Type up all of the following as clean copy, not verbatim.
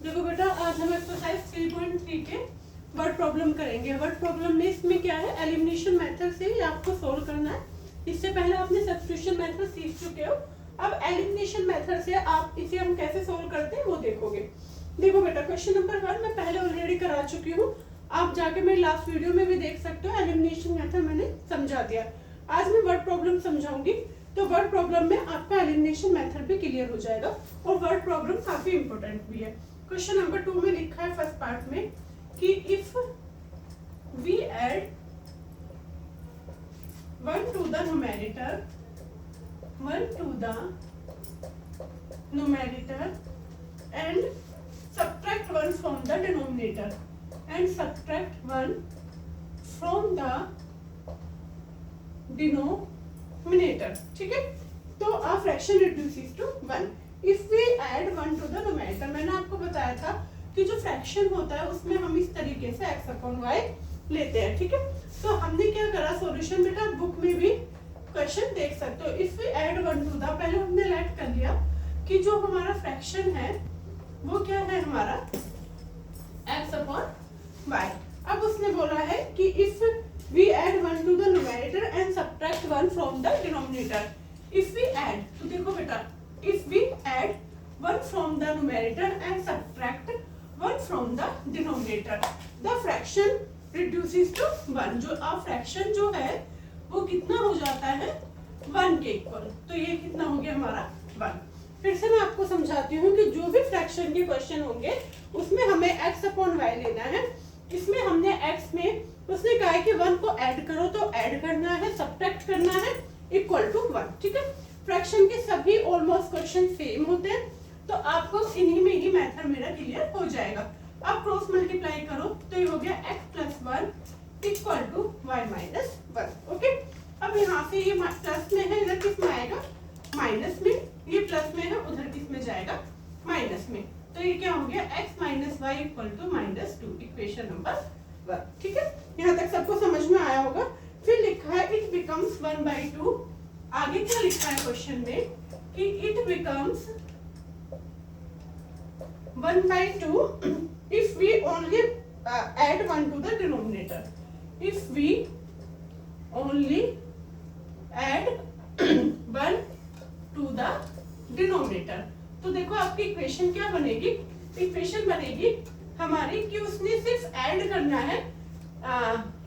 देखो बेटा, आज हम एक्सरसाइज 3.3 के वर्ड प्रॉब्लम करेंगे। वर्ड प्रॉब्लम में इसमें क्या है, एलिमिनेशन मेथड से ही आपको सोल्व करना है। इससे पहले आपने सब्स्टिट्यूशन मेथड सीख चुके हो, अब एलिमिनेशन मेथड से आप इसे हम कैसे सोल्व करते हैं वो देखोगे। देखो बेटा, क्वेश्चन नंबर 1 मैं पहले ऑलरेडी करा चुकी हूँ, आप जाके मेरे लास्ट वीडियो में भी देख सकते हो। एलिमिनेशन मेथड मैंने समझा दिया। आज मैं वर्ड प्रॉब्लम समझाऊंगी, तो वर्ड प्रॉब्लम में आपका एलिमिनेशन मेथड भी क्लियर हो जाएगा और वर्ड प्रॉब्लम काफी इंपॉर्टेंट भी है। क्वेश्चन नंबर 2 में लिखा है फर्स्ट पार्ट में कि if we add 1 to the numerator and subtract 1 from the denominator and subtract 1 from the denominator, ठीक है। तो a fraction reduces to 1 if we add 1 to the numerator। मैंने आपको बताया था कि जो फ्रैक्शन होता है उसमें हम इस तरीके से x अपॉन y लेते हैं, ठीक है। तो हमने क्या करा, सॉल्यूशन बेटा बुक में भी क्वेश्चन देख सकते हो। If we add 1 to the, पहले हमने ऐड कर लिया कि जो हमारा फ्रैक्शन है वो क्या है हमारा x अपॉन y। अब उसने बोला है कि if we add 1 to the numerator and subtract 1 from the denominator। if we add, तो देखो बेटा, if we add 1 from the numerator and subtract 1 from the denominator, the fraction reduces to 1। जो अब फ्रैक्शन जो है वो कितना हो जाता है 1 के इक्वल। तो ये कितना हो गया हमारा 1। फिर से मैं आपको समझाती हूँ कि जो भी फ्रैक्शन के क्वेश्चन होंगे उसमें हमें x अपॉन y लेना है। इसमें हमने x में उसने कहा है कि 1 को ऐड करो, तो ऐड करना है, सब्ट्रैक्ट करना है, इक्वल टू 1, ठीक है। फ्रैक्शन के सभी ऑलमोस्ट क्वेश्चन सेम होते हैं, तो आपको इन्हीं में ही मेथड मेरा क्लियर हो जाएगा। अब क्रॉस मल्टीप्लाई करो तो ये हो गया x plus 1 equal to y minus 1, okay. अब यहाँ से ये प्लस में है, इधर किस में आएगा माइनस में, ये प्लस में है उधर किस में जाएगा माइनस में। तो ये क्या हो गया x minus y equal to -2, equation number 1, ठीक है। यहाँ तक सबको समझ में आया होगा। फिर लिखा है इट बिकम्स 1/2। आगे क्या लिखा है क्वेश्चन में कि it becomes 1/2 if we only add 1 to the denominator। if we only add 1 to the denominator, तो देखो आपकी इक्वेशन क्या बनेगी, इक्वेशन बनेगी हमारी कि उसने सिर्फ ऐड करना है।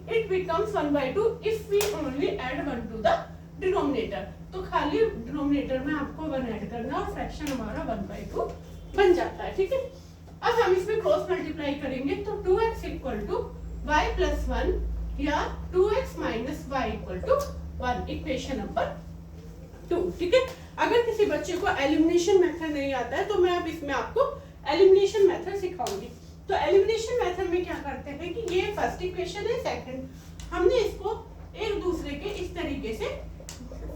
It becomes 1/2 if we only add 1 to the denominator। तो खाली डिनोमिनेटर में आपको 1 ऐड करना और फ्रैक्शन हमारा 1/2 बन जाता है, ठीक है। अब हम इसमें क्रॉस मल्टीप्लाई करेंगे तो 2x equal to y plus 1 या 2x minus y equal to 1, equation number 2, ठीक है। अगर किसी बच्चे को एलिमिनेशन मेथड नहीं आता है तो मैं अब इसमें आपको एलिमिनेशन मेथड सिखाऊंगी। तो एलिमिनेशन मेथड में क्या करते हैं कि ये फर्स्ट इक्वेशन है, सेकंड, हमने इसको एक दूसरे के इस तरीके से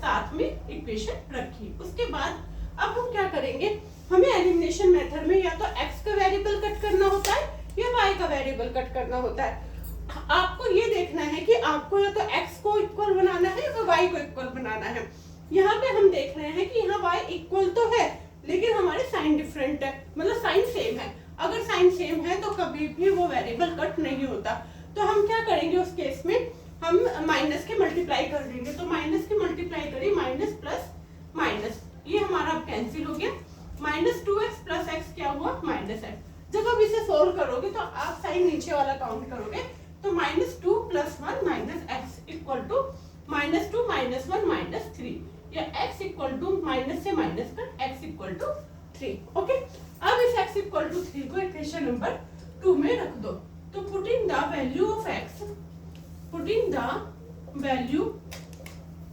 साथ में इक्वेशन रखी। उसके बाद अब हम क्या करेंगे, हमें एलिमिनेशन मेथड में या तो x का वेरिएबल कट करना होता है या y का वेरिएबल कट करना होता है। आपको ये देखना है कि आपको या तो x को इक्वल बनाना है या y को इक्वल बनाना है। यहाँ पे हम देख रहे हैं कि यहाँ y इक्वल तो है लेकिन हमारे साइन डिफरेंट है, मतलब साइन सेम है। अगर साइन सेम है तो कभी भी वो वेरिएबल कट नहीं होता। तो हम क्या करेंगे उस केस में, हम माइनस के मल्टीप्लाई कर देंगे। तो माइनस के मल्टीप्लाई करिए, माइनस प्लस माइनस, ये हमारा अब कैंसिल हो गया। -2x प्लस x क्या हुआ -x। जब आप इसे सोल्व करोगे तो आप साइन नीचे वाला काउंट करोगे तो -2 plus 1 minus x equal to -2 minus 1 minus 3, या x इक्वल टू माइनस से माइनस कर x इक्वल टू 3, ओके। अब इस x इक्वल टू 3 को इक्वेशन नंबर 2 में रख दो। तो putting the value of x, putting the value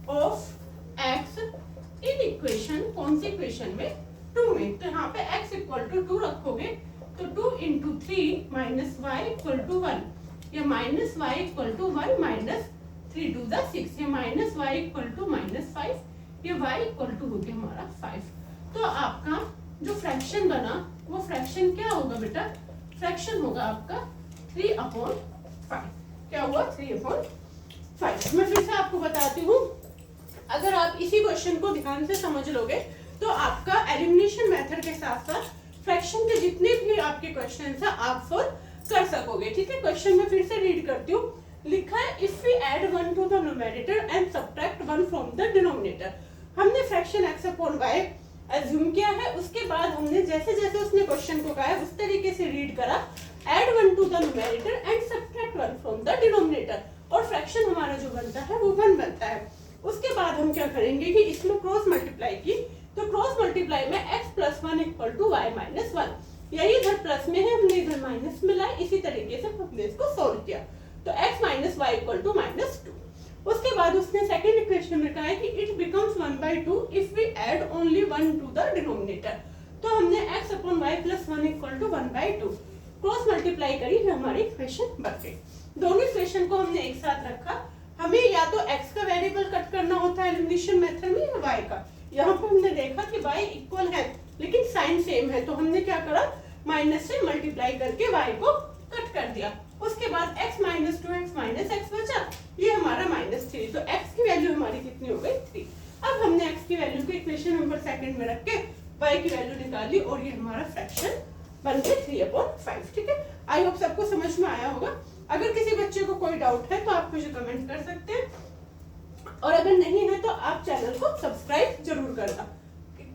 of x in equation, कौन सी इक्वेशन में 2 में, तो यहाँ पे x इक्वल टू 2 रखोगे तो 2 into 3 minus y equal to 1, या minus y equal to 1 minus 3 to the 6, या माइनस वाई इक्वल टू -5, या y इक्वल टू हो गया हमारा 5। तो आपका जो फ्रैक्शन बना वो फ्रैक्शन क्या होगा बेटा, फ्रैक्शन होगा आपका 3/5। क्या हुआ 3/5। मैं फिर से आपको बताती हूँ, अगर आप इसी क्वेश्चन को ध्यान से समझ लोगे तो आपका एलिमिनेशन मेथड के साथ साथ फ्रैक्शन के जितने भी आपके क्वेश्चन है आप सोल्व कर सकोगे। ठीक है, क्वेश्चन में फिर से रीड करती हूँ। लिखा है if we add 1 to the numerator and subtract 1 from the denominator. हमने fraction x upon y assume किया है, उसके बाद हमने जैसे जैसे उसने क्वेश्चन को कहा है उस तरीके से रीड करा, add 1 to the numerator and subtract 1 from the denominator, और फ्रैक्शन हमारा जो बनता है वो 1 बनता है। उसके बाद हम क्या करेंगे कि इसमें क्रॉस मल्टीप्लाई की, तो क्रॉस मल्टीप्लाई में x plus 1 equal to y minus 1, यही इधर प्लस में है हमने इधर माइनस में लाए, इसी तरीके से हमने इसको सोल्व किया। तो x minus y equal to minus 2। उसके बाद उसने सेकंड इक्वेशन में कहा है कि it becomes 1/2 if we add only 1 to the denominator. तो हमने x upon y plus 1 equal to 1/2 cross multiply करी, है हमारी इक्वेशन बन गई। दोनों इक्वेशन को हमने एक साथ रखा। हमें या तो x का वेरिएबल कट करना होता है एलिमिनेशन मेथड में, या y का। यहाँ पे हमने देखा कि y इक्वल है लेकिन साइन सेम है, तो हमने क्या करा, माइनस से मल्टीप्लाई करके y को कट कर दिया। उसके बाद x minus 2x minus x बचा, ये हमारा -3, तो x की वैल्यू हमारी कितनी हो गई 3। अब हमने x की वैल्यू को इक्वेशन नंबर सेकंड में रख के y की वैल्यू निकाली और ये हमारा फ्रैक्शन बन गया 3/5। ठीक है, आई होप सबको समझ में आया होगा। अगर किसी बच्चे को कोई डाउट है तो आप मुझे कमेंट कर सकते हैं, और अगर नहीं है तो आप चैनल को सब्सक्राइब जरूर करना।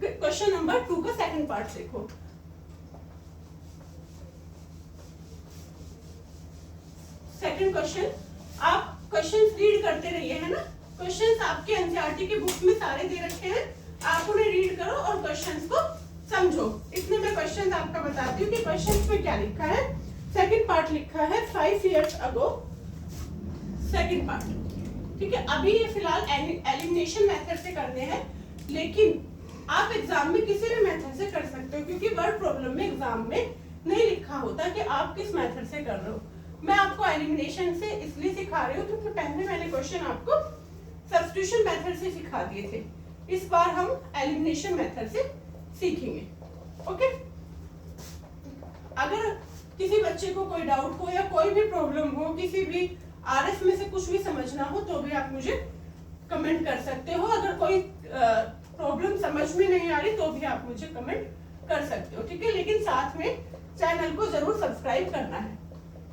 क्वेश्चन नंबर 2 का सेकंड पार्ट देखो। सेकंड क्वेश्चन, आप क्वेश्चंस रीड करते रहिए, है ना। क्वेश्चंस आपके एनसीईआरटी के बुक में सारे दे रखे हैं, आप उन्हें रीड करो और क्वेश्चंस को समझो। इसमें मैं क्वेश्चंस आपका बताती हूँ कि क्वेश्चंस में क्या लिखा है। सेकंड पार्ट लिखा है 5 years ago, सेकंड पार्ट। ठीक है, अभी ये फिलहाल एलिमिनेशन मेथड से करने हैं, लेकिन आप एग्जाम में किसी भी मेथड से कर सकते हो, क्योंकि वर्ड प्रॉब्लम में एग्जाम में नहीं लिखा होता कि आप किस मेथड से कर रहे हो। मैं आपको एलिमिनेशन से इसलिए सिखा रही हूँ क्योंकि पहले मैंने क्वेश्चन आपको सब्स्टिट्यूशन मेथड से सिखा दिए थे, इस बार हम एलिमिनेशन मेथड से सीखेंगे। ओके, अगर किसी बच्चे को कोई डाउट हो या कोई भी प्रॉब्लम हो, किसी भी आरएफ में से कुछ भी समझना हो, तो भी आप मुझे कमेंट कर सकते हो। अगर कोई प्रॉब्लम समझ में नहीं आ रही तो भी आप मुझे कमेंट कर सकते हो। ठीक है, लेकिन साथ में चैनल को जरूर सब्सक्राइब करना है।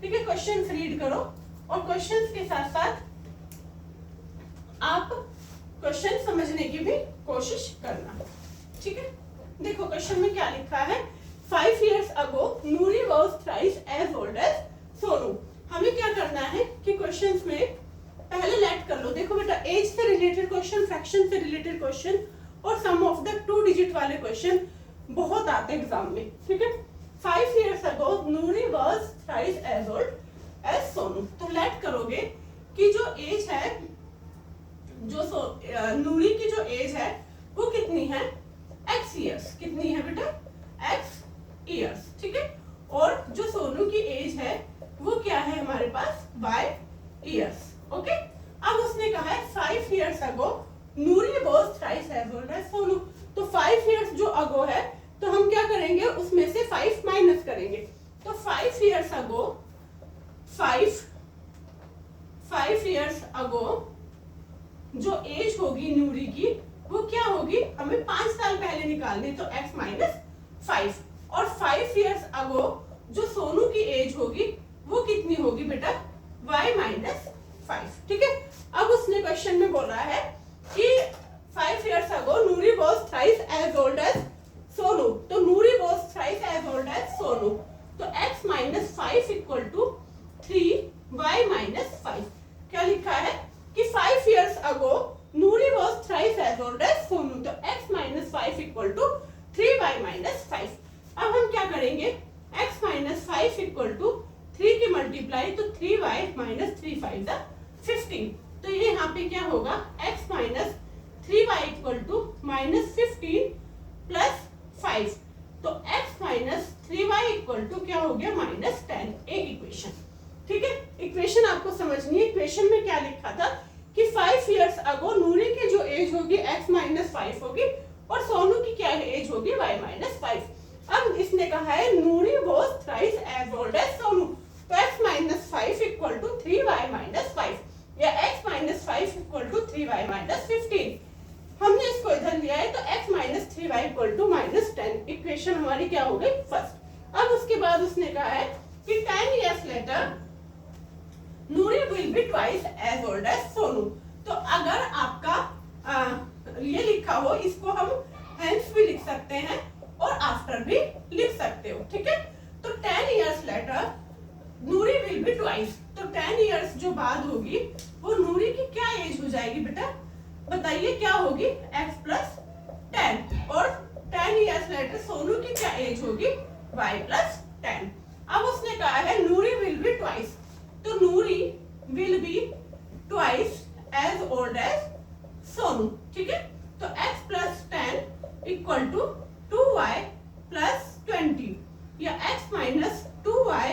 ठीक है, क्वेश्चंस रीड करो और क्वेश्चंस के साथ साथ आप क्वेश्चन समझने की भी कोशिश करना। ठीक है, देखो क्वेश्चन में क्या लिखा है। 5 years ago Noori was thrice as old as Sonu. हमें क्या करना है कि क्वेश्चंस में पहले लेट कर लो। देखो बेटा, एज से रिलेटेड क्वेश्चन, फ्रैक्शन से रिलेटेड क्वेश्चन और सम ऑफ द 2 डिजिट वाले क्वेश्चन बहुत आते हैं एग्जाम में। ठीक है, 5 years ago Noori was thrice as old as Sonu. तो लेट करोगे कि जो एज है, जो नूरी की जो एज है वो कितनी है, x years। कितनी है बेटा, x years। ठीक है, और जो सोनू की एज है वो क्या है हमारे पास, y years। ओके, अब उसने कहा है 5 years ago Noori was thrice as old as Sonu. तो 5 years जो ago है, तो हम क्या करेंगे, उसमें से 5 माइनस करेंगे। तो 5 years ago 5 years ago जो एज होगी नूरी की वो क्या होगी, हमें 5 साल पहले निकालनी, तो x माइनस 5। और 5 years ago जो सोनू की एज होगी वो कितनी होगी बेटा, y माइनस 5। ठीक है, अब उसने क्वेश्चन में बोला है कि 5 years ago Noori was thrice as old as Sonu. तो नूरी was thrice as old as Sonu, तो x minus 5 equal to 3y minus 5। क्या लिखा है कि 5 years ago Noori was thrice as old as Sonu, तो x minus 5 equal to 3y minus 5। अब हम क्या करेंगे, x माइनस 5 इक्वल टू 3 की मल्टीप्लाई, तो 3y माइनस 3 5 15। तो ये यहाँ पे क्या होगा, x minus 3y equal to minus 15 plus 5, तो x minus 3y equal to क्या हो गया, माइनस 10। एक इक्वेशन। ठीक है, इक्वेशन आपको समझनी है। इक्वेशन में क्या लिखा था कि 5 years ago नूरी की जो एज होगी x माइनस 5 होगी और सोनू की क्या एज होगी, y माइनस 5। अब इसने कहा है नूरी was thrice as old as Sonu, तो x minus 5 equal to 3y minus 5 या x minus 5 equal to 3y minus 15। हमने इसको इधर लिया है, तो x minus 3y equal to minus 10। Equation हमारी क्या हो गई, फर्स्ट। उसने कहा है कि 10 years later Noori will be twice as old as Sonu. तो अगर आपका ये लिखा हो, इसको हम हेंस भी लिख सकते हैं और आफ्टर भी लिख सकते हो, ठीक है। तो 10 years later Noori will be twice, तो 10 years जो बाद होगी वो नूरी की क्या एज हो जाएगी बेटा, बताइए क्या होगी, x प्लस 10, और 10 years later सोनू की क्या एज होगी, y प्लस 10। अब उसने कहा है नूरी विल बी ट्वाइस, तो Noori will be twice as old as Sonu, ठीक है। तो x plus 10 equal to 2y plus 20 या x minus 2y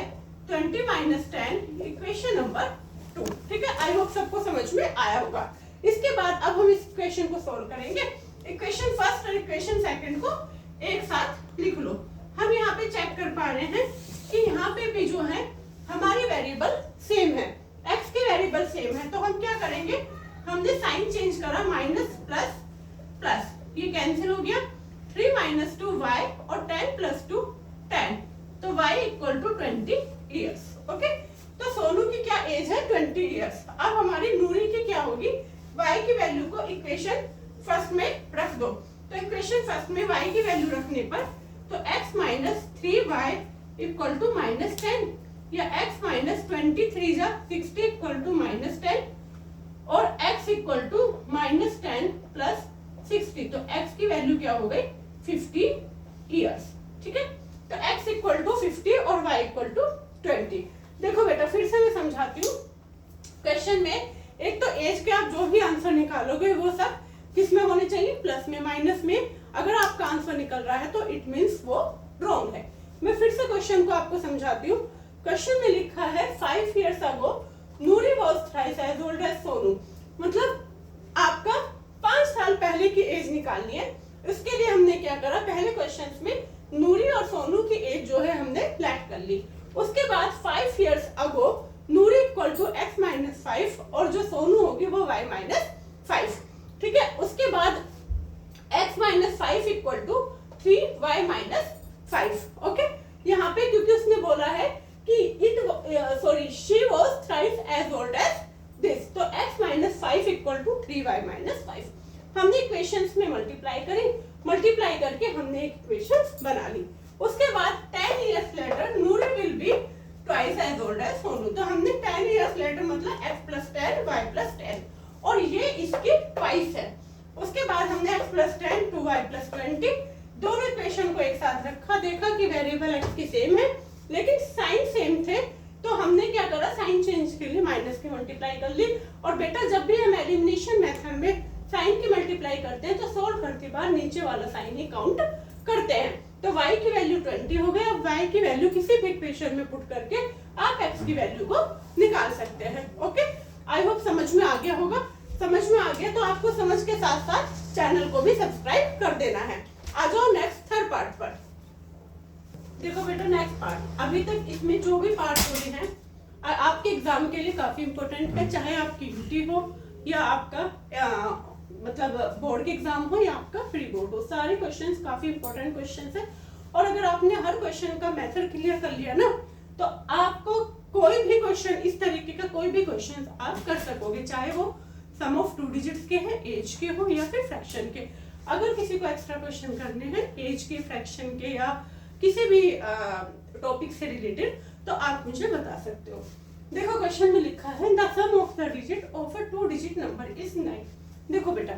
20 minus 10 equation number 2, ठीक है। आई होप सबको समझ में आया होगा। इसके बाद अब हम इस इक्वेशन को सॉल्व करेंगे। इक्वेशन फर्स्ट और इक्वेशन सेकंड को एक साथ लिख लो। हम यहाँ पे चेक कर पा रहे हैं कि यहाँ पे भी जो है हमारी वेरिएबल सेम है, x के वेरिएबल सेम है, तो हम क्या करेंगे, हमने साइन चेंज करा, माइनस प्लस प्लस, ये कैंसिल हो गया, 3 माइनस 2y और 10 प्लस 2 10, तो y equal to 20 years, okay. तो सोनू की क्या एज है, 20 ईयर्स। अब हमारी नूरी की क्या होगी, y की वैल्यू को इक्वेशन फर्स्ट में रख दो। तो इक्वेशन फर्स्ट में y की वैल्यू रखने पर तो x minus 3y equal to minus 10 या x माइनस 23 जा 60 इक्वल टू माइनस 10 और x equal to minus 10 plus 60, तो x की वैल्यू क्या हो गई, 50 ईयर्स, ठीक है। तो x इक्वल टू 50 और y इक्वल टू 20। देखो बेटा फिर से मैं समझाती हूँ। क्वेश्चन में एक तो एज के आप जो भी आंसर निकालोगे वो सब किस में होने चाहिए, प्लस में, माइनस में। अगर आपका आंसर निकल रहा है तो इट मींस वो रॉन्ग है। मैं फिर से क्वेश्चन को आपको समझाती हूँ। क्वेश्चन में लिखा है 5 years ago Noori was thrice as old as Sonu, मतलब आपका 5 साल पहले की एज निकालनी है। इसके लिए हमने क्या करा, पहले क्वेश्चन में नूरी और सोनू की एज जो है हमने लेट कर ली। उसके बाद 5 years ago Noori equal to x minus 5 और जो सोनू होगी वो y माइनस 5, ठीक है। उसके बाद x minus 5 equal to 3y minus 5, okay. यहाँ पे क्योंकि उसने बोला है कि she was thrice as old as this, तो x minus 5 equal to 3y minus 5 हमने इक्वेशंस में मल्टीप्लाई करी, मल्टीप्लाई करके हमने एक इक्वेशन बना ली। उसके बाद 10 years later Noori will be twice as old as Sonu, तो हमने 10 years later मतलब x प्लस 10 y प्लस 10 और ये इसकी ट्वाइस है। उसके बाद हमने x प्लस 10 2y प्लस 20 दोनों इक्वेशन को एक साथ रखा, देखा कि वेरिएबल x की सेम है लेकिन साइन सेम थे, तो हमने क्या करा, साइन चेंज के लिए माइनस की मल्टीप्लाई कर ली। और बेटा जब भी हम एलिमिनेशन मेथड में साइन की मल्टीप्लाई करते हैं तो सोल्व करते बार नीचे वाला साइन ही काउंट करते हैं। तो y की वैल्यू 20 हो गया। अब y की वैल्यू किसी भी इक्वेशन में पुट करके आप x की वैल्यू को निकाल सकते हैं, ओके। आई होप समझ में आ गया होगा। समझ में आ गया तो आपको समझ के साथ साथ चैनल को भी सब्सक्राइब कर देना है। आ जाओ नेक्स्ट थर्ड पार्ट पर। देखो बेटा नेक्स्ट पार्ट, अभी तक इसमें जो भी पार्ट हुए हैं आपके एग्जाम के लिए काफी इंपॉर्टेंट है, चाहे आपकी यूटी हो या आपका मतलब बोर्ड के एग्जाम हो या आपका प्री बोर्ड हो, सारे क्वेश्चंस काफी इंपॉर्टेंट क्वेश्चंस है। और अगर आपने हर क्वेश्चन का मेथड क्लियर कर लिया ना तो आपको कोई भी क्वेश्चन, इस तरीके का कोई भी क्वेश्चन आप कर सकोगे, चाहे वो सम ऑफ 2 डिजिट्स के हैं, एज के हो या फिर फ्रैक्शन के। अगर किसी को एक्स्ट्रा क्वेश्चन करने हैं एज के, फ्रैक्शन के या किसी भी टॉपिक से रिलेटेड तो आप मुझे बता सकते हो। देखो क्वेश्चन में लिखा है the sum of the digit of a 2 digit number is 9। देखो बेटा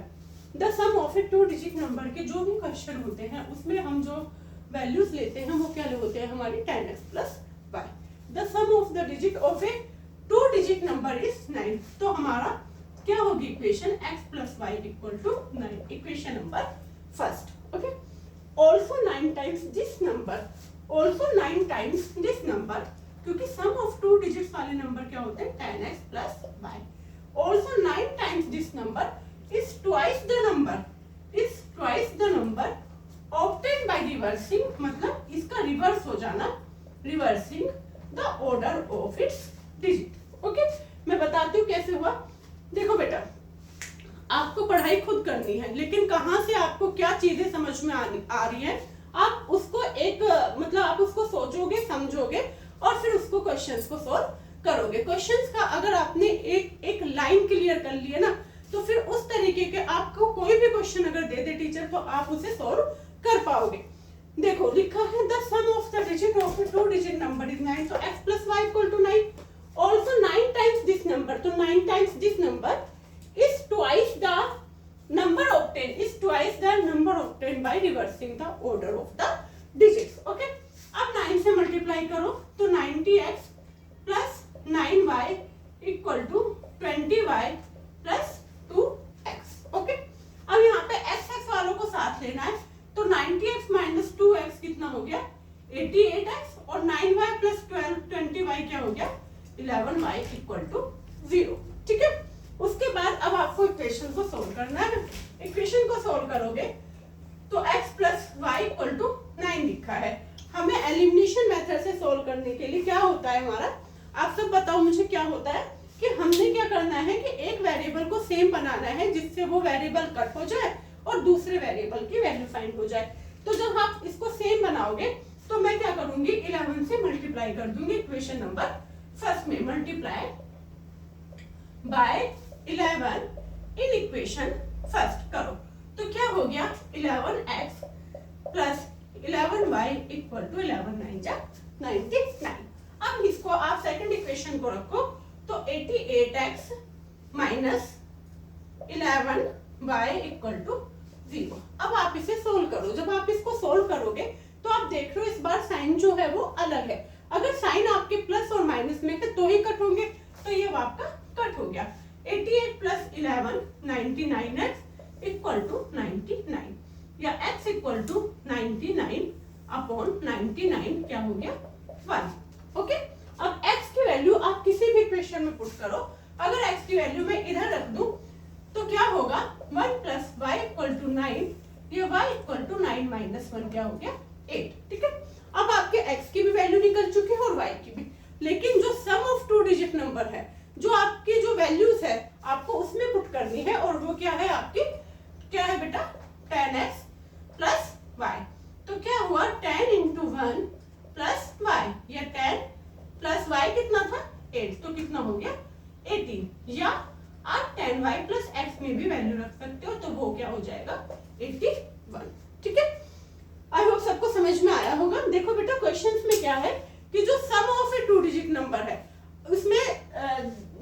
the sum of a 2 digit number के जो भी क्वेश्चन होते हैं उसमें हम जो वैल्यूज लेते हैं वो क्या होते हैं हमारी 10x plus y। The sum of the digit of a 2 digit number is 9, तो हमारा क्या होगी equation, x plus y equal to 9, equation number first, okay. Also 9 times this number, also 9 times this number, क्योंकि sum of 2 digits वाले number क्या होते हैं 10x plus y। Also 9 times this number is twice the number obtained by reversing, मतलब इसका reverse हो जाना, reversing the order of its digit, okay. मैं बताती हूँ कैसे हुआ। देखो बेटा आपको पढ़ाई खुद करनी है लेकिन कहाँ से आपको क्या चीजें समझ में आ रही है आप उसको एक मतलब आप उसको सोचोगे, समझोगे और फिर उसको क्वेश्चंस को सोल्व करोगे। क्वेश्चंस का अगर आपने एक लाइन क्लियर कर ली है ना, तो फिर उस तरीके के आपको कोई भी क्वेश्चन अगर दे दे टीचर तो आप उसे सोल्व कर पाओगे। देखो लिखा है the sum of the digit of two digit number is 9, तो x plus y equal to 9, also 9 times this number, तो 9 times this number is twice the number obtained by reversing the order of the digits. ओके, अब 9 से multiply करो तो 90x plus 9y equal to 20y plus 2x. Okay, अब यहाँ पे x वालों को साथ लेना है, तो 90x माइनस 2x कितना हो गया 88x, और 9y प्लस 20y क्या हो गया 11y इक्वल टू 0. ठीक है, उसके बाद अब आपको इक्वेशन को सोल्व करना है. इक्वेशन को सोल्व करोगे तो x plus y equal to 9 लिखा है. हमें एलिमिनेशन मेथड से सोल्व करने के लिए क्या होता है हमारा, आप सब बताओ मुझे क्या होता है कि हमने क्या करना है कि एक वेरिएबल को सेम बनाना है जिससे वो वेरिएबल कट हो जाए और दूसरे वेरिएबल की वैल्यू फाइंड हो जाए. तो जब आप इसको सेम बनाओगे तो मैं क्या करूंगी 11 से मल्टीप्लाई कर दूंगी इक्वेशन नंबर फर्स्ट में, multiply by 11 in equation first करो तो क्या हो गया 11x plus 11y equal to 11 9 जा 99. अब इसको आप सेकंड इक्वेशन को रखो तो 88x minus 11y equal to 0. अब आप इसे सोल्व करो. जब आप इसको सोल्व करोगे तो आप देख रहे हो इस बार साइन जो है वो अलग है. अगर साइन आपके प्लस और माइनस में है तो ही कट होंगे, तो ये आपका कट हो गया. 88 प्लस 11 99x इक्वल टू 99, या x इक्वल टू 99 अपॉन 99 क्या हो गया 1. ओके, अब x की वैल्यू आप किसी भी इक्वेशन में पुट करो. अगर x की वैल्यू मैं इधर रख दूं तो क्या होगा 1 प्लस वाई इक्वल टू 9, ये y इक्वल टू 9 माइनस 1 क्या हो गया 8. ठीक है, अब आपके x की भी वैल्यू निकल चुकी है और y की भी, लेकिन जो sum of two digit number है, जो आपकी जो वैल्यूज है आपको उसमें पुट करनी है, और वो क्या है आपकी, क्या है बेटा 10x प्लस y. तो क्या हुआ 10 इंटू 1 प्लस y, या 10 प्लस y कितना था 8, तो कितना हो गया 18. या आप 10y प्लस x में भी वैल्यू रख सकते हो, तो वो क्या हो जाएगा 81. ठीक है, आई होप सबको समझ में आया होगा. देखो बेटा क्वेश्चंस में क्या है कि जो sum of a two digit number है उसमें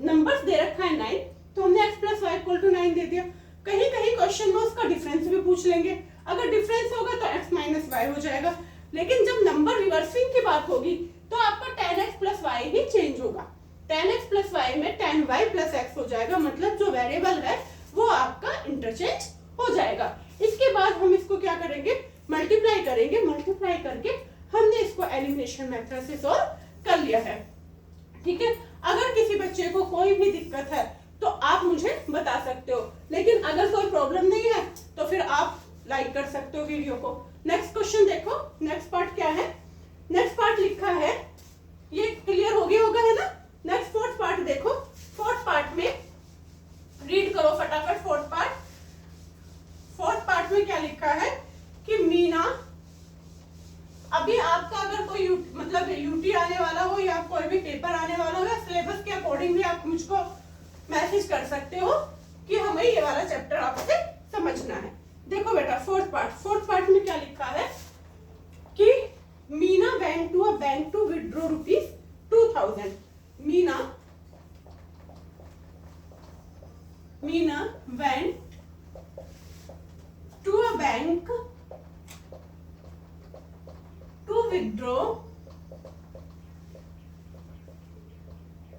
नंबर्स दे रखा है 9, तो हमने x plus y equal to 9 दे दिया. कहीं कहीं क्वेश्चन में उसका डिफरेंस भी पूछ लेंगे. अगर डिफरेंस होगा तो x माइनस वाई हो जाएगा, लेकिन जब नंबर रिवर्सिंग की बात होगी तो आपका 10x plus why he change होगा. 10x प्लस वाई में 10y प्लस x हो जाएगा, मतलब जो वेरिएबल है वो आपका इंटरचेंज हो जाएगा. इसके बाद हम इसको क्या करेंगे मल्टीप्लाई करेंगे. मल्टीप्लाई करके हमने इसको एलिमिनेशन मेथड से सॉल्व कर लिया है. ठीक है, अगर किसी बच्चे को कोई भी दिक्कत है तो आप मुझे बता सकते हो, लेकिन अगर कोई प्रॉब्लम नहीं है तो फिर आप लाइक कर सकते हो वीडियो को. नेक्स्ट क्वेश्चन देखो, नेक्स्ट पार्ट क्या है. नेक्स्ट पार्ट लिखा है, ये क्लियर हो गया होगा है ना. नेक्स्ट फोर्थ पार्ट देखो. फोर्थ पार्ट में रीड करो फटाफट. फोर्थ पार्ट में क्या लिखा है कि मीना, अभी आपका अगर कोई मतलब यूटी आने वाला हो या कोई भी पेपर आने वाला हो या सिलेबस के अकॉर्डिंग भी आप मुझको मैसेज कर सकते हो कि हमें ये वाला चैप्टर आपसे समझना है. देखो बेटा फोर्थ पार्ट में क्या लिखा है कि Meena went to a bank to withdraw ₹2000. Meena went to a bank to withdraw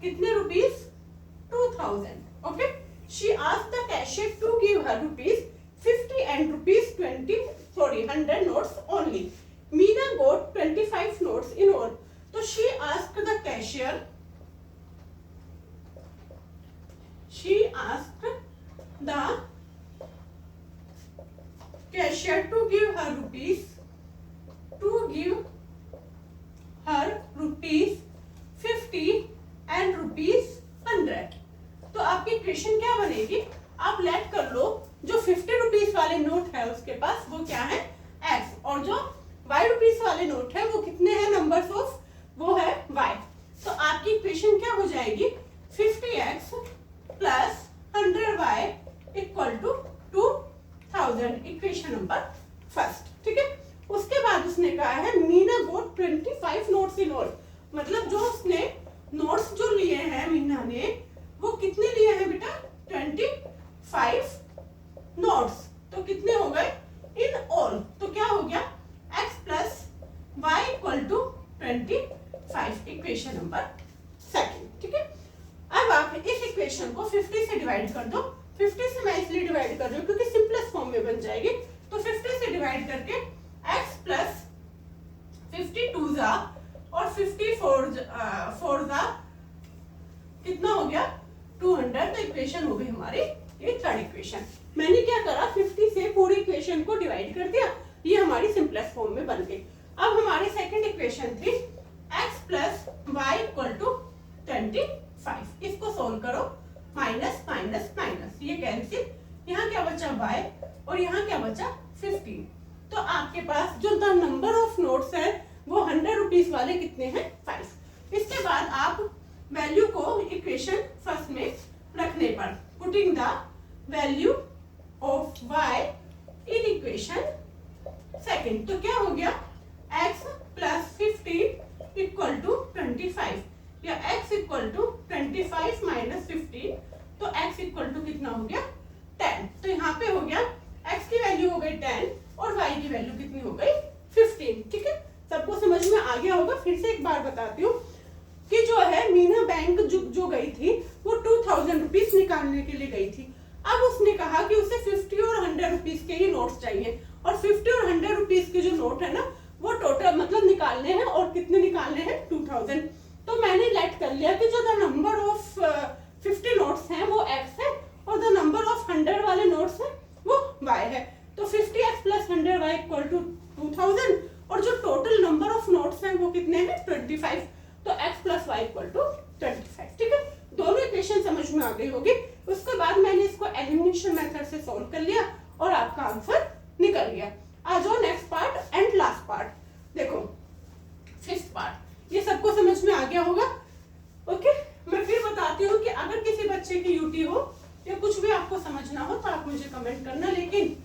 कितने rupees 2000. Okay, she asked the cashier to give her ₹50 and ₹100 notes only. Meena got 25 notes in all. So she asked the cashier to give her ₹50 and ₹100. तो आपकी equation क्या बनेगी, आप late कर लो जो 50 rupees वाले note है उसके पास वो क्या है x, और जो हो जाएगी 50x plus 100y equal to 2000, equation number first. ठीक है, उसके बाद उसने कहा है Meena got 25 notes in all, मतलब जो उसने नोट्स जो लिए हैं मीना ने, वो कितने लिए हैं बेटा 25 नोट्स। तो कितने हो गए इन ऑल, तो क्या हो गया x plus y equal to 25, equation number second. ठीक है, अब आप इस इक्वेशन को 50 से डिवाइड कर दो। 50 से मैं इसलिए डिवाइड कर रही हूँ क्योंकि सिंपलेस्ट फॉर्म में बन जाएगी। तो 50 से डिवाइड करके x प्लस 52 जा और 54 जा कितना हो गया 200, तो इक्वेशन हो गई हमारी ये थर्ड इक्वेशन। मैंने क्या करा 50 से पूरी इक्वेशन को डिवाइड कर दिया, ये हमारी सिंपलेस्ट फॉर्म में बन गई। अब हमारी सेकंड इक्वेशन थी x plus y equal to 25, इसको सोल्व करो, माइनस माइनस माइनस, ये कैंसिल, यहाँ क्या बचा y और यहाँ क्या बचा 15। तो आपके पास जो द नंबर ऑफ नोट्स है वो 100 रुपीज वाले कितने हैं 5। इसके बाद आप वैल्यू को इक्वेशन फर्स्ट में रखने पर putting the value of y in equation second, तो क्या हो गया x प्लस 15 इक्वल टू 25 या x इक्वल टू 25 माइनस 15, तो x इक्वल टू कितना हो गया 10। तो यहाँ पे हो गया x की वैल्यू हो गई 10 और y की वैल्यू कितनी हो गई 15। ठीक है, सबको समझ में आ गया होगा। फिर से एक बार बताती हूँ कि जो है मीना बैंक जो गई थी वो 2000 रुपीज निकालने के लिए गई थी। अब उसने कहा कि उसे 50 और 100 रुपीज के ही नोट्स चाहिए, और 50 और 100 रुपीज के जो नोट है ना वो टोटल मतलब निकालने हैं, और कितने निकालने हैं 2000। तो मैंने लेट कर लिया कि जो द नंबर ऑफ 50 नोट्स हैं वो x है और द नंबर ऑफ 100 वाले नोट्स हैं वो y है। तो 50x plus 100y equal to 2000, और जो टोटल नंबर ऑफ नोट्स हैं वो कितने हैं 25, तो x plus y equal to 25। ठीक है, दोनों इक्वेशन समझ में आ गई होगी। उसके बाद मैंने इसको एलिमिनेशन मेथड से सॉल्व कर लिया और आपका आंसर निकल गया। आ जाओ next part and last part, देखो फिफ्थ पार्ट, ये सबको समझ में आ गया होगा। ओके, मैं फिर बताती हूँ कि अगर किसी बच्चे की यूटी हो या कुछ भी आपको समझना हो तो आप मुझे कमेंट करना, लेकिन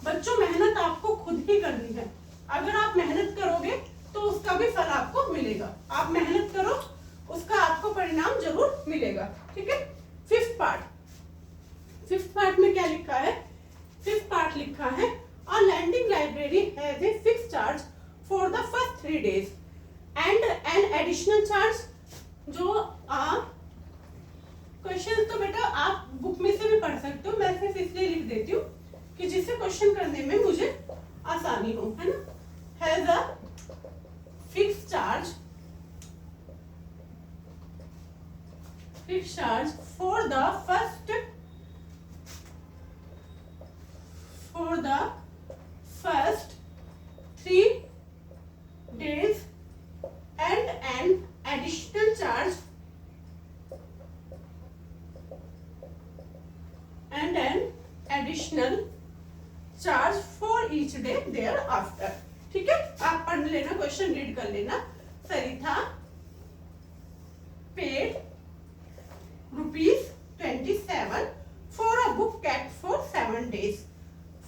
बच्चों मेहनत आपको खुद ही करनी है। अगर आप मेहनत करोगे तो उसका भी फल आपको मिलेगा, आप मेहनत करो उसका आपको परिणाम जरूर मिलेगा। ठीक है, फिफ्थ पार्ट में क्या लिखा है, फिफ्थ पार्ट लिखा है a lending library has a fixed charge for the first 3 days and an additional charge. जो क्वेश्चन तो बेटा आप बुक में से भी पढ़ सकते हो, मैं सिर्फ इसलिए लिख देती हूँ कि जिससे क्वेश्चन करने में मुझे आसानी हो, है ना। Has a fixed charge for the first 3 days and an additional charge for each day thereafter। ठीक है, आप पढ़ लेना, क्वेश्चन रीड कर लेना। सरिता paid ₹27 for a book kept for 7 days,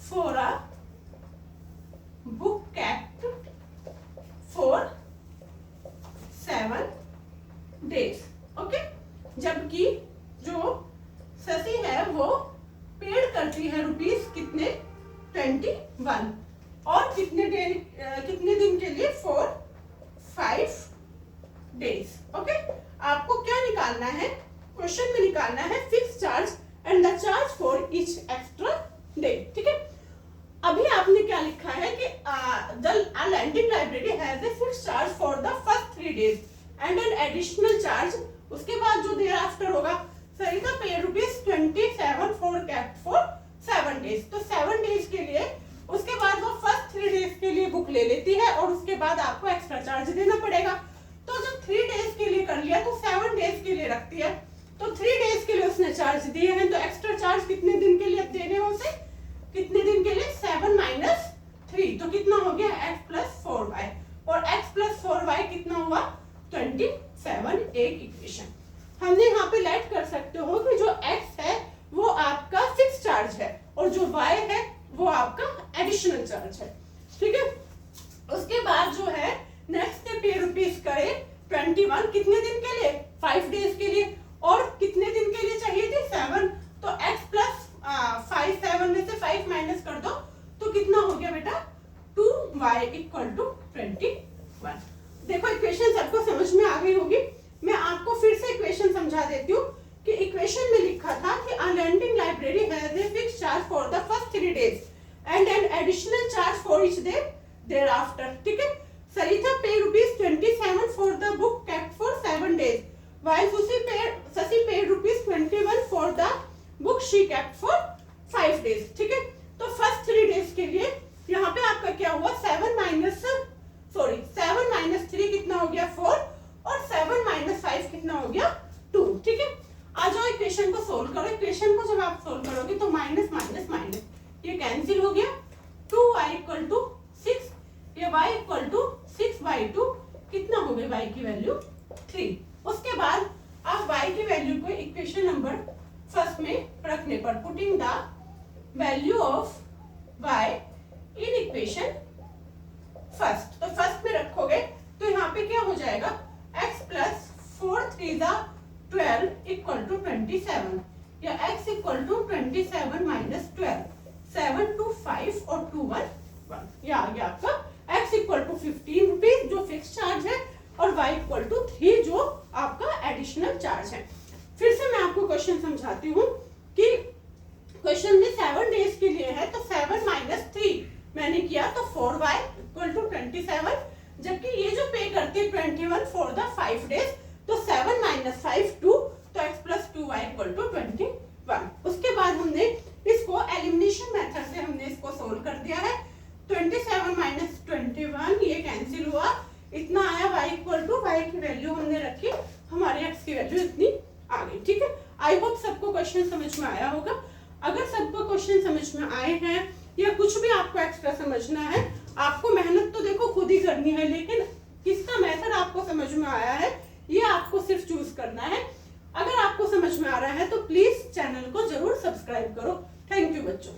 for a book kept for 7 days। Okay, जबकि जो शशि है वो पेड करती है रुपीस कितने 21 और कितने दिन के लिए for 5 days। ओके, आपको क्या निकालना है, क्वेश्चन में निकालना है fix charge and the charge for each extra day. ठीक है, अभी आपने क्या लिखा है कि the lending library has a fix charge for the first 3 days and an additional charge, उसके बाद जो देयर आफ्टर होगा सरिता पे ₹27 फॉर कैप्ट फॉर 7 days। तो 7 days के लिए उसके बाद वो फर्स्ट 3 days के लिए बुक ले लेती है और उसके बाद आपको एक्स्ट्रा चार्ज देना पड़ेगा। तो जब 3 days के लिए कर लिया तो 7 days के लिए रखती है, तो 3 days के लिए उसने चार्ज दिए हैं, तो एक्स्ट्रा चार्ज कितने दिन के लिए देने हैं उसे, कितने दिन के लिए 7 माइनस 3, तो कितना हो गया x प्लस 4y, और x प्लस 4y कितना हुआ 27, एक इक्वेशन। हमने यहाँ पे लेट कर सकते हो कि जो x है वो आपका फिक्स चार्ज है और जो y है वो आपका एडिशनल चार्ज है, ठीक है। उसके बाद जो है नेक्स्ट पे रुपीज करे 21 कितने दिन के लिए, 5 डेज के लिए, और कितने दिन के लिए चाहिए थे 7, तो x प्लस 5, 7 में से 5 माइनस कर दो तो कितना हो गया बेटा 2y इक्वल टू 21। देखो इक्वेशन सबको समझ में आ गई होगी। मैं आपको फिर से इक्वेशन समझा देती हूँ कि इक्वेशन में लिखा था कि a lending library has a fixed charge for the first 3 days and an additional charge for each day thereafter, ठीक है। Saritha paid ₹27 for the book kept for 7 days while Sasi paid ₹21 for the book she kept for 5 days, ठीक है। तो first 3 days के लिए यहाँ पे आपका क्या हुआ 7 माइनस 3 कितना हो गया 4 और 7 माइनस 5 कितना हो गया 2, ठीक है। आ जाओ इक्वेशन को सोल्व करो। इक्वेशन को जब आप सोल्व करोगे तो माइनस माइनस माइनस ये कैंसिल हो गया, 2y इक्वल टू 6, ये y इक्वल टू 6/2 कितना हो गया y की वैल्यू 3। उसके बाद आप y की वैल्यू को इक्वेशन नंबर फर्स्ट में रखने पर putting the value of y in equation first, तो फर्स्ट में रखोगे तो यहाँ पे क्या हो जाएगा x प्लस 4 3 12 इक्वल टू 27 या x इक्वल टू 27 माइनस 12, 7 2 5 और 2 1 1, ये आ गया आपका x इक्वल टू 15 रुपीज जो फिक्स चार्ज है और y इक्वल टू 3 जो आपका एडिशनल चार्ज है। फिर से मैं आपको क्वेश्चन समझाती हूँ कि क्वेश्चन में 7 डेज के लिए है तो 7 माइनस 3 मैंने किया तो 4y इक्वल टू 27, जबकि ये जो पे करती है 21 फॉर द 5 डेज तो 7 माइनस 5 2, तो x plus 2y equal to 21। उसके बाद हमने इसको एलिमिनेशन मेथड से हमने इसको सोल्व कर दिया है। 27 माइनस 21 ये कैंसिल हुआ, इतना आया y इक्वल टू y की वैल्यू हमने रखी, हमारे x की वैल्यू इतनी आ गई, ठीक है। आई होप सबको क्वेश्चन समझ में आया होगा। अगर सबको क्वेश्चन समझ में आए हैं या कुछ भी आपको एक्स्ट्रा समझना है, आपको मेहनत तो देखो खुद ही करनी है, लेकिन किसका मेथड आपको समझ में आया है ये आपको सिर्फ चूज करना है। अगर आपको समझ में आ रहा है तो प्लीज चैनल को जरूर सब्सक्राइब करो। थैंक यू बच्चों।